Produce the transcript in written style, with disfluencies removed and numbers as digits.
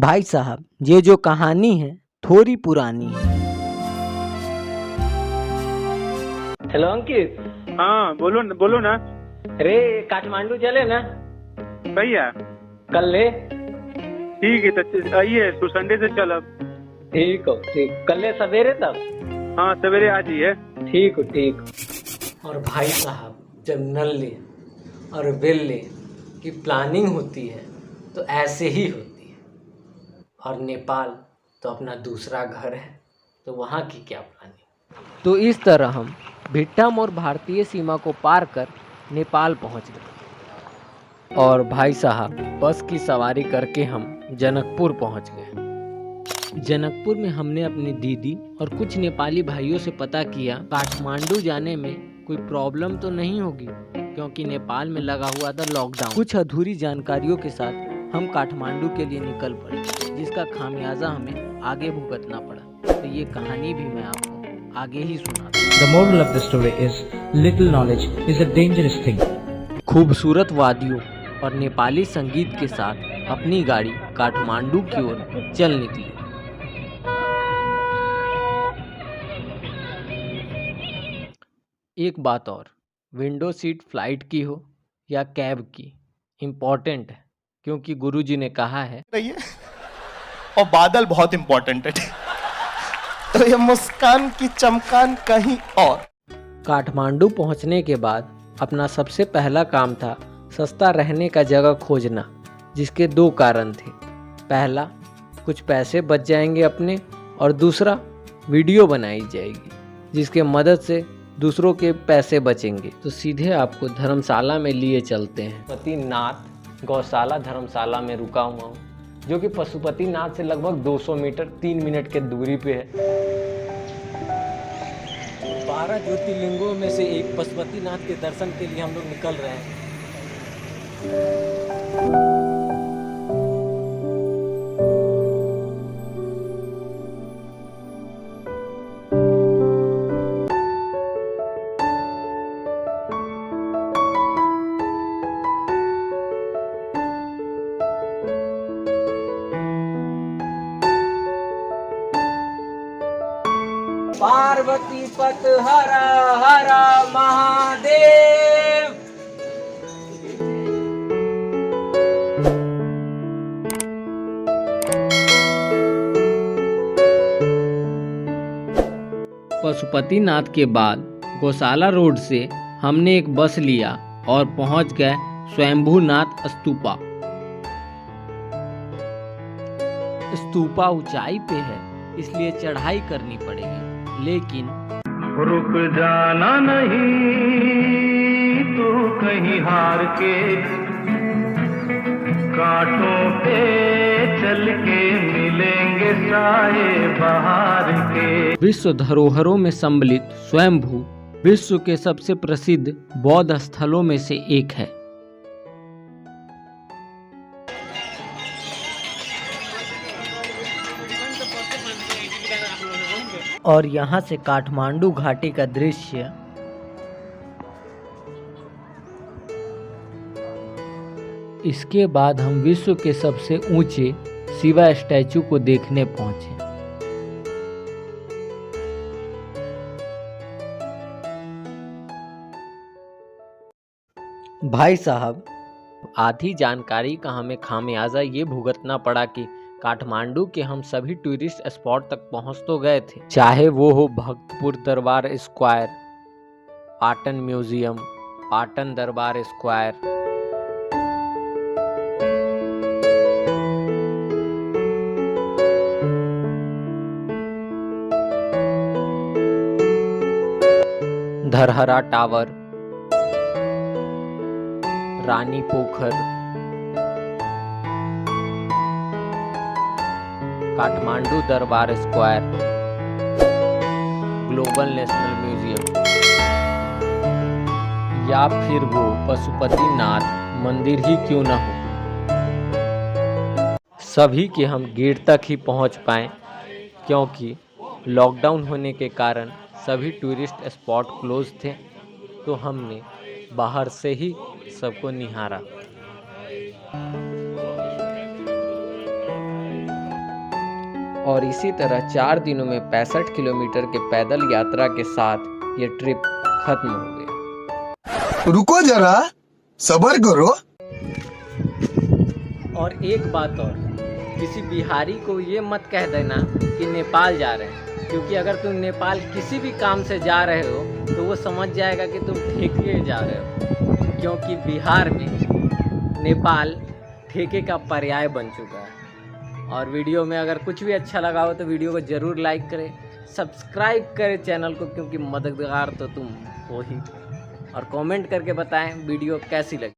भाई साहब, ये जो कहानी है थोड़ी पुरानी है। हेलो अंकित। हाँ बोलो ना। अरे काठमांडू चले ना भैया कल ले। ठीक है तो आइए तो संडे से चलब। ठीक हो, ठीक। कल ले सवेरे तक। हाँ सवेरे आ जाइए। ठीक हो, ठीक। और भाई साहब, जब नल ले और वेल ले की प्लानिंग होती है तो ऐसे ही होती है। और नेपाल तो अपना दूसरा घर है, तो वहाँ की क्या प्लानिंग। तो इस तरह हम भिट्टम और भारतीय सीमा को पार कर नेपाल पहुँच गए। और भाई साहब, बस की सवारी करके हम जनकपुर पहुँच गए। जनकपुर में हमने अपनी दीदी और कुछ नेपाली भाइयों से पता किया काठमांडू जाने में कोई प्रॉब्लम तो नहीं होगी, क्योंकि नेपाल में लगा हुआ था लॉकडाउन। कुछ अधूरी जानकारियों के साथ हम काठमांडू के लिए निकल पड़े, जिसका खामियाजा हमें आगे भुगतना पड़ा। तो ये कहानी भी मैं आपको आगे ही सुना। The moral of the story is little knowledge is a dangerous thing. खूबसूरत वादियों और नेपाली संगीत के साथ अपनी गाड़ी काठमांडू की ओर चल निकली। एक बात और, विंडो सीट फ्लाइट की हो या कैब की, इम्पोर्टेंट है, क्योंकि गुरुजी ने कहा है और बादल बहुत इंपॉर्टेंट है। तो ये मुस्कान की चमकान कहीं और। काठमांडू पहुंचने के बाद अपना सबसे पहला काम था सस्ता रहने का जगह खोजना, जिसके दो कारण थे। पहला, कुछ पैसे बच जाएंगे अपने, और दूसरा, वीडियो बनाई जाएगी जिसके मदद से दूसरों के पैसे बचेंगे। तो सीधे आपको धर्मशाला में लिए चलते हैं। पशुपतिनाथ गौशाला धर्मशाला में रुका हुआ हूँ, जो कि पशुपतिनाथ से लगभग 200 मीटर 3 मिनट के दूरी पे है। 12 ज्योतिर्लिंगों में से एक पशुपतिनाथ के दर्शन के लिए हम लोग निकल रहे हैं। पार्वती पत हरा हरा महादेव। पशुपतिनाथ के बाद गौशाला रोड से हमने एक बस लिया और पहुंच गए स्वयंभूनाथ स्तूपा। स्तूपा ऊंचाई पे है, इसलिए चढ़ाई करनी पड़ेगी, लेकिन रुक जाना नहीं तू कहीं हार के, कांटों पे चल के मिलेंगे साए बहार के। विश्व धरोहरों में सम्मिलित स्वयंभू विश्व के सबसे प्रसिद्ध बौद्ध स्थलों में से एक है। और यहाँ से काठमांडू घाटी का दृश्य इसके बाद हम विश्व के सबसे ऊंचे शिवा स्टैचू को देखने पहुंचे। भाई साहब, आधी जानकारी का हमें खामियाजा ये भुगतना पड़ा कि काठमांडू के हम सभी टूरिस्ट स्पॉट तक पहुंच तो गए थे, चाहे वो हो भक्तपुर दरबार square, Patan museum, Patan Durbar square, Dharhara tower, रानी पोखर, काठमांडू दरबार स्क्वायर, ग्लोबल नेशनल म्यूजियम, या फिर वो पशुपतिनाथ मंदिर ही क्यों न हो। सभी के हम गेट तक ही पहुंच पाए, क्योंकि लॉकडाउन होने के कारण सभी टूरिस्ट स्पॉट क्लोज थे। तो हमने बाहर से ही सबको निहारा। और इसी तरह 4 दिनों में 65 किलोमीटर के पैदल यात्रा के साथ ये ट्रिप खत्म हो गया। रुको जरा, सब्र करो। और एक बात और, किसी बिहारी को ये मत कह देना कि नेपाल जा रहे हैं, क्योंकि अगर तुम नेपाल किसी भी काम से जा रहे हो तो वो समझ जाएगा कि तुम ठेके जा रहे हो, क्योंकि बिहार में नेपाल ठेके का पर्याय बन चुका है। और वीडियो में अगर कुछ भी अच्छा लगा हो तो वीडियो को ज़रूर लाइक करें, सब्सक्राइब करें चैनल को, क्योंकि मददगार तो तुम हो ही। और कमेंट करके बताएं वीडियो कैसी लगी।